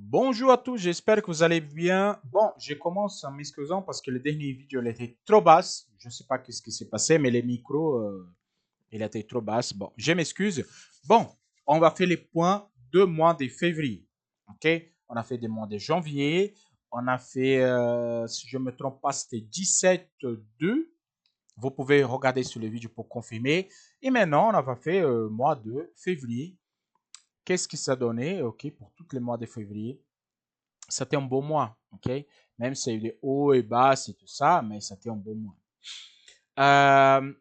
Bonjour à tous, j'espère que vous allez bien. Bon, je commence en m'excusant parce que le dernier vidéo il était trop basse. Je ne sais pas ce qui s'est passé, mais les micros, il était trop basse. Bon, je m'excuse. Bon, on va faire les points de mois de février. OK? On a fait des mois de janvier. On a fait, si je ne me trompe pas, c'était 17-2. Vous pouvez regarder sur le vidéo pour confirmer. Et maintenant, on va faire mois de février. Qu'est-ce qui s'est donné? OK, pour tous les mois de février. C'était un beau mois, ok? Même s'il y a eu des hauts et bas et tout ça, mais c'était un beau mois. Euh,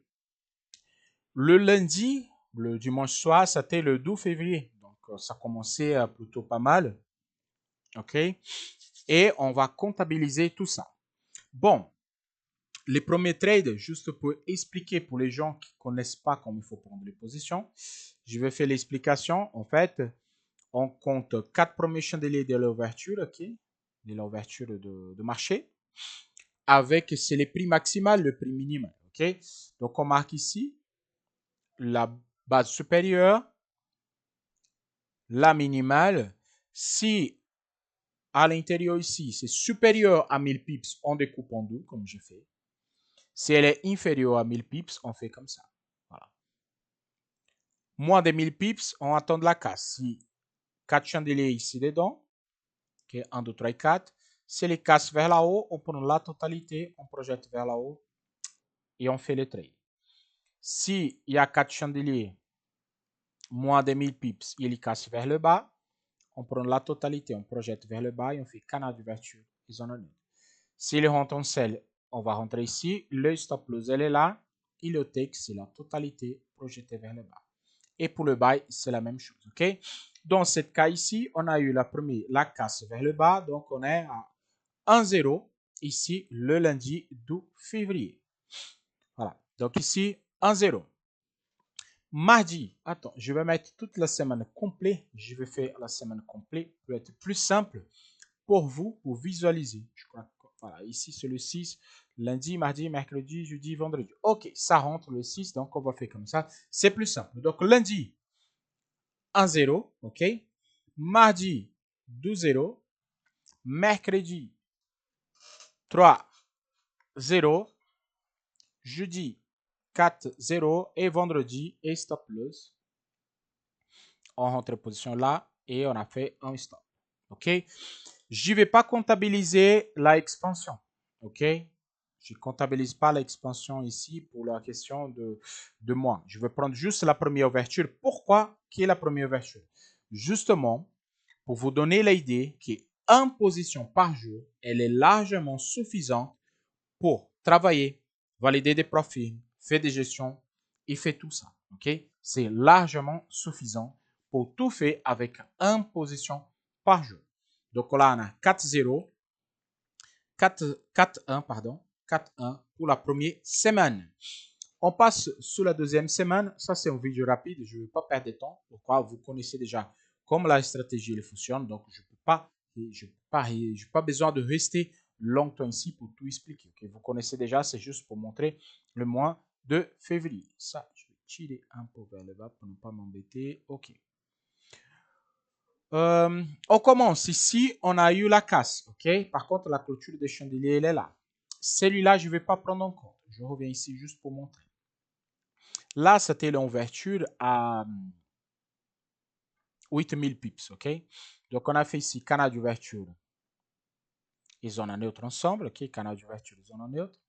le lundi, le dimanche soir, c'était le 12 février. Donc, ça commençait plutôt pas mal, ok? Et on va comptabiliser tout ça. Bon, les premiers trades, juste pour expliquer pour les gens qui ne connaissent pas comment il faut prendre les positions, je vais faire l'explication. En fait, on compte 4 premiers chandeliers de l'ouverture, ok? De l'ouverture de marché. Avec, c'est le prix maximal, le prix minimal. OK? Donc, on marque ici la base supérieure, la minimale. Si à l'intérieur ici, c'est supérieur à 1000 pips, on découpe en deux, comme je fais. Si elle est inférieure à 1000 pips, on fait comme ça. Voilà. Moins de 1000 pips, on attend de la casse. Si 4 chandeliers ici dedans, okay, 1, 2, 3, 4. Si les cassent vers là-haut, on prend la totalité, on projette vers là-haut et on fait le trade. Si il y a 4 chandeliers, moins de 1000 pips, il casse vers le bas, on prend la totalité, on projette vers le bas et on fait canal d'ouverture et zone neutre. Si le rentre en sell, on va rentrer ici, le stop loss elle est là, et le take c'est la totalité projetée vers le bas. Et pour le buy, c'est la même chose, ok? Dans ce cas ici, on a eu la première, la casse vers le bas, donc on est à 1-0 ici le lundi 12 février. Voilà, donc ici 1-0. Mardi, attends, je vais mettre toute la semaine complète. Je vais faire la semaine complète pour être plus simple pour vous, pour visualiser. Je crois que, voilà, ici c'est le 6, lundi, mardi, mercredi, jeudi, vendredi. Ok, ça rentre le 6, donc on va faire comme ça. C'est plus simple. Donc lundi, 1-0, ok. Mardi, 2-0. Mercredi, 3-0. Jeudi, 4-0. Et vendredi, et stop loss. On rentre en position là et on a fait un stop. OK? Je ne vais pas comptabiliser la expansion. OK? Je ne comptabilise pas l'expansion ici pour la question de moi. Je vais prendre juste la première ouverture. Pourquoi? Qui est la première ouverture? Justement, pour vous donner l'idée qu'une position par jour, elle est largement suffisante pour travailler, valider des profils, faire des gestions et faire tout ça. OK? C'est largement suffisant pour tout faire avec une position par jour. Donc là, on a 4-0, 4-1, pardon, 4-1 pour la première semaine. On passe sur la deuxième semaine. Ça, c'est une vidéo rapide. Je ne vais pas perdre de temps. Pourquoi? Vous connaissez déjà comment la stratégie elle fonctionne. Donc, je n'ai pas besoin de rester longtemps ici pour tout expliquer. Okay? Vous connaissez déjà. C'est juste pour montrer le mois de février. Ça, je vais tirer un peu vers le bas pour ne pas m'embêter. OK. On commence ici. On a eu la casse. OK. Par contre, la clôture des chandeliers, elle est là. Celui-là, je ne vais pas prendre en compte. Je reviens ici juste pour montrer. Là, c'était l'ouverture à 8000 pips, ok? Donc, on a fait ici canal d'ouverture et zone neutre ensemble, ok? Canal d'ouverture et zone neutre.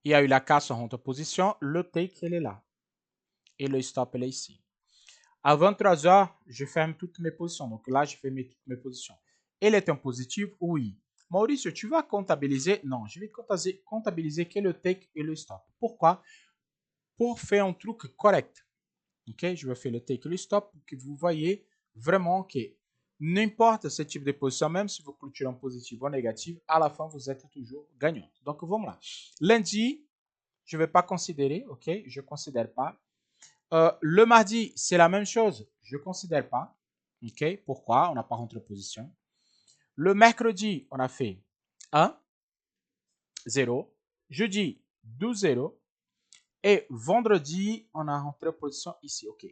Il y a eu la casse en rentre position. Le take, il est là. Et le stop, il est ici. À 23 heures, je ferme toutes mes positions. Donc là, je ferme toutes mes positions. Elle est en positif? Oui. Maurice, tu vas comptabiliser? Non, je vais comptabiliser que le take et le stop. Pourquoi? Pour faire un truc correct. Ok, je vais faire le take et le stop pour que vous voyez vraiment que n'importe ce type de position, même si vous clôturez en positif ou en négatif, à la fin, vous êtes toujours gagnant. Donc, voilà. Lundi, je ne vais pas considérer, ok, je ne considère pas. Le mardi, c'est la même chose, je ne considère pas. Ok, pourquoi? On n'a pas rentré position. Le mercredi, on a fait 1, 0. Jeudi, 12, 0. Et vendredi, on a rentré position ici. OK.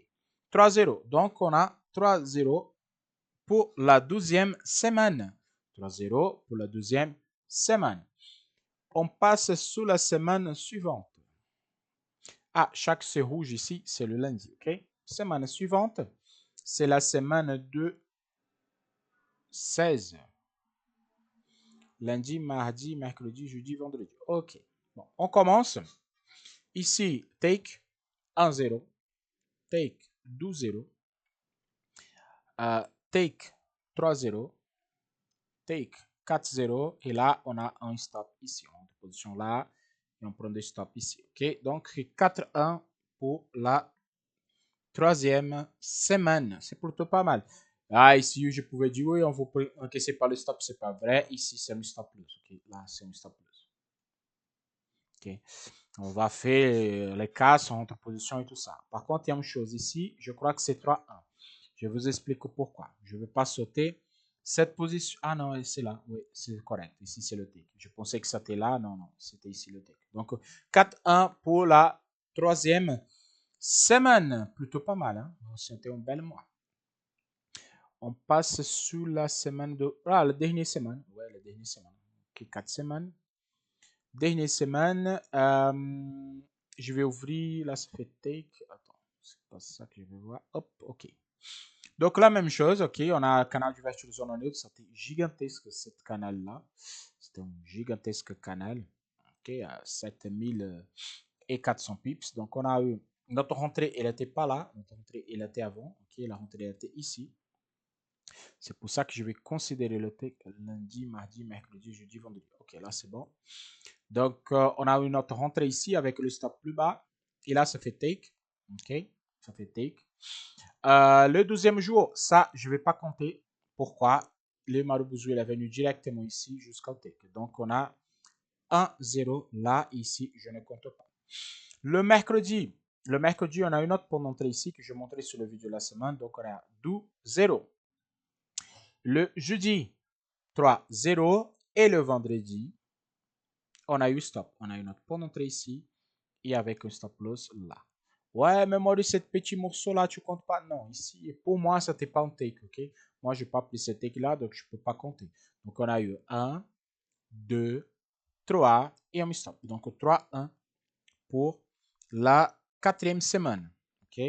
3-0. Donc, on a 3-0 pour la 12e semaine. 3-0 pour la 12e semaine. On passe sous la semaine suivante. Ah, chaque c'est rouge ici, c'est le lundi, ok? Semaine suivante, c'est la semaine de 16. Lundi, mardi, mercredi, jeudi, vendredi. Ok. Bon, on commence. Ici, take 1-0. Take 12-0. Take 3-0. Take 4-0. Et là, on a un stop ici. On a position là. Et on prend des stops ici. Ok. Donc, 4-1 pour la 3e semaine. C'est plutôt pas mal. Ah, ici, je pouvais dire, oui, on vous encaisser par le stop. C'est pas vrai. Ici, c'est un stop plus. Ok. Là, c'est un stop plus. Ok. On va faire les casses entre positions et tout ça. Par contre, il y a une chose ici. Je crois que c'est 3-1. Je vous explique pourquoi. Je ne vais pas sauter cette position. Ah non, c'est là. Oui, c'est correct. Ici, c'est le take. Je pensais que c'était là. Non, non, c'était ici le take. Donc, 4-1 pour la 3e semaine. Plutôt pas mal. Hein? C'était un bel mois. On passe sous la semaine de... Ah, la dernière semaine. Ouais, la dernière semaine. Ok, 4 semaines. Dernière semaine. Je vais ouvrir. Là, ça fait take. Attends, c'est pas ça que je vais voir. Hop, ok. Donc, la même chose, ok, on a un canal d'ouverture de zone en neutre, c'était gigantesque, ce canal-là. C'était un gigantesque canal, ok, à 7400 pips. Donc, on a eu, notre rentrée, elle n'était pas là, notre rentrée, elle était avant, ok, la rentrée, elle était ici. C'est pour ça que je vais considérer le take lundi, mardi, mercredi, jeudi, vendredi. Ok, là, c'est bon. Donc, on a eu notre rentrée ici avec le stop plus bas. Et là, ça fait take, ok, ça fait take. Le 12e jour, ça, je ne vais pas compter. Pourquoi? Le Marubouzou, il est venu directement ici jusqu'au take. Donc, on a 1-0 là, ici, je ne compte pas. Le mercredi, on a une autre pour montrer ici que je montrerai sur le vidéo de la semaine. Donc, on a 12-0. Le jeudi, 3-0. Et le vendredi, on a eu stop. On a une autre pour montrer ici et avec un stop loss là. Ouais, mais moi, de ce petit morceau-là, tu comptes pas? Non, ici, pour moi, ça n'était pas un take, ok? Moi, je n'ai pas pris ce take-là, donc je ne peux pas compter. Donc, on a eu 1, 2, 3 et un stop. Donc, 3-1 pour la 4e semaine, ok?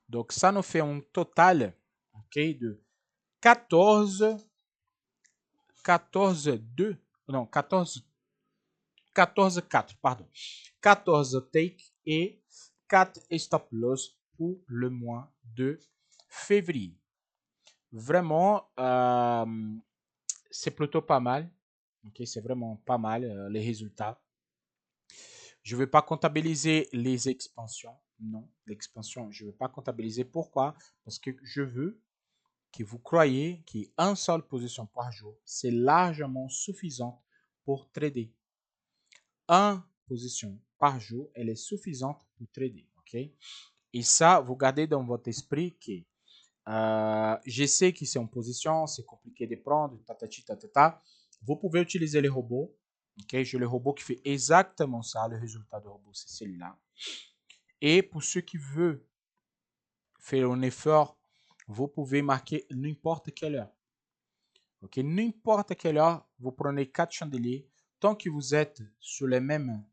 Donc, ça nous fait un total, ok, de 14, 2, non, 14, 4, pardon. 14 take et 4 stop loss pour le mois de février. Vraiment, c'est plutôt pas mal. Okay, c'est vraiment pas mal les résultats. Je ne vais pas comptabiliser les expansions. Non, l'expansion, je ne vais pas comptabiliser. Pourquoi? Parce que je veux que vous croyez qu'une seule position par jour, c'est largement suffisant pour trader. Une position par jour, elle est suffisante pour trader. Okay? Et ça, vous gardez dans votre esprit que je sais que c'est en position, c'est compliqué de prendre, tatati, tatata. Vous pouvez utiliser les robots. Okay? J'ai le robot qui fait exactement ça. Le résultat du robot, c'est celui-là. Et pour ceux qui veulent faire un effort, vous pouvez marquer n'importe quelle heure. Okay? N'importe quelle heure, vous prenez 4 chandeliers. Tant que vous êtes sur les mêmes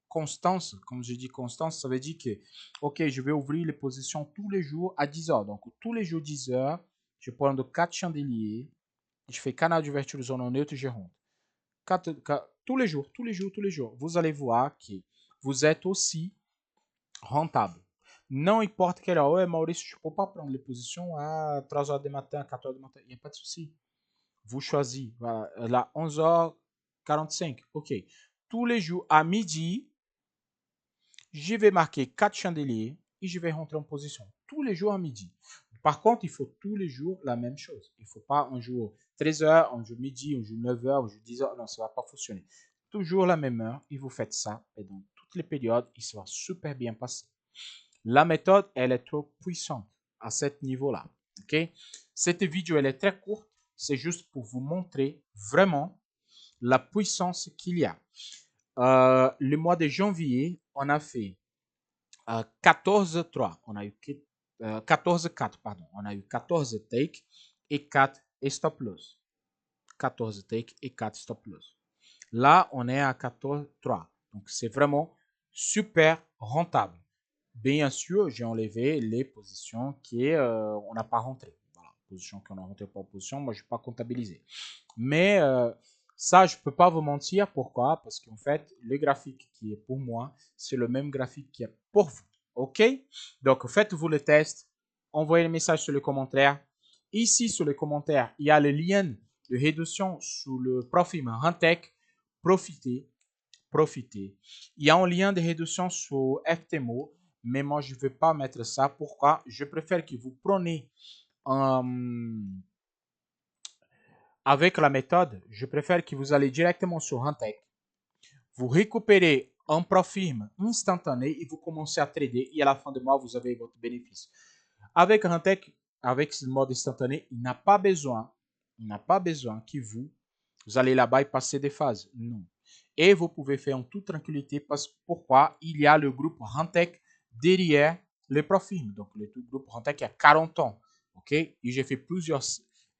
constances, comme je dis constance, ça veut dire que, ok, je vais ouvrir les positions tous les jours à 10 heures. Donc, tous les jours 10 heures, je prends 4 chandeliers, je fais canal d'ouverture de zone en neutre, je rentre. Tous les jours, tous les jours, tous les jours. Vous allez voir que vous êtes aussi rentable. Não importa quelle heure. Ouais, Maurice, je ne peux pas prendre les positions à 3 heures du matin, 4 heures du matin. Il n'y a pas de souci. Vous choisissez. Voilà, là, 11h45. OK. Tous les jours à midi, je vais marquer 4 chandeliers et je vais rentrer en position. Tous les jours à midi. Par contre, il faut tous les jours la même chose. Il ne faut pas un jour 13h, un jour midi, un jour 9h, un jour 10h. Non, ça ne va pas fonctionner. Toujours la même heure et vous faites ça. Et dans toutes les périodes, il sera super bien passé. La méthode, elle est trop puissante à ce niveau-là. Okay? Cette vidéo, elle est très courte. C'est juste pour vous montrer vraiment la puissance qu'il y a. Le mois de janvier, on a fait 14-3. On a eu 14-4, pardon. On a eu 14 takes et 4 stop loss. 14 takes et 4 stop loss. Là, on est à 14-3. Donc, c'est vraiment super rentable. Bien sûr, j'ai enlevé les positions on n'a pas rentré. Voilà, position qu'on a rentré par position, moi, je ne vais pas comptabiliser. Mais ça, je ne peux pas vous mentir. Pourquoi? Parce qu'en fait, le graphique qui est pour moi, c'est le même graphique qui est pour vous. OK? Donc, faites-vous le test. Envoyez le message sur les commentaires. Ici, sur les commentaires, il y a le lien de réduction sous le profil Rentec. Profitez. Il y a un lien de réduction sur FTMO, mais moi, je ne vais pas mettre ça. Pourquoi? Je préfère que vous preniez avec la méthode, je préfère que vous allez directement sur Rentec. Vous récupérez un profit instantané et vous commencez à trader et à la fin du mois, vous avez votre bénéfice. Avec Rentec, avec ce mode instantané, il n'a pas besoin que vous allez là-bas et passer des phases. Non. Et vous pouvez faire en toute tranquillité parce pourquoi il y a le groupe Rentec derrière le profit. Donc, le groupe Rentec il y a 40 ans. OK? Et j'ai fait plusieurs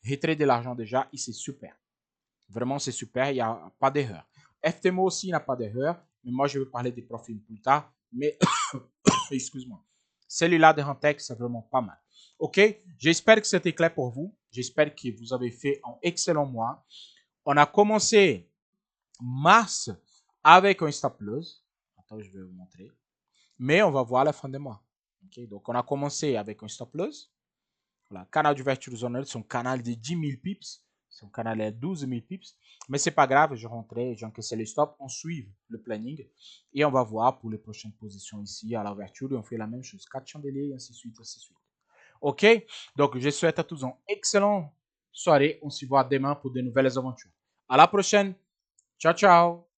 retraits de l'argent déjà et c'est super. Vraiment, c'est super. Il n'y a pas d'erreur. FTMO aussi n'a pas d'erreur. Mais moi, je vais parler des profils plus tard. Mais, excuse-moi. Celui-là de Rentec, c'est vraiment pas mal. OK? J'espère que c'était clair pour vous. J'espère que vous avez fait un excellent mois. On a commencé mars avec un stop loss. Attends, je vais vous montrer. Mais on va voir la fin du mois. Okay? Donc, on a commencé avec un stop loss. Voilà. Canal d'ouverture zone, c'est un canal de 10 000 pips. C'est un canal de 12 000 pips. Mais c'est pas grave, je rentrais, j'encaissais les stops. On suit le planning. Et on va voir pour les prochaines positions ici à l'ouverture. Et on fait la même chose. 4 chandeliers, et ainsi de suite, ainsi de suite. OK? Donc, je souhaite à tous une excellente soirée. On se voit demain pour de nouvelles aventures. À la prochaine. Ciao, ciao.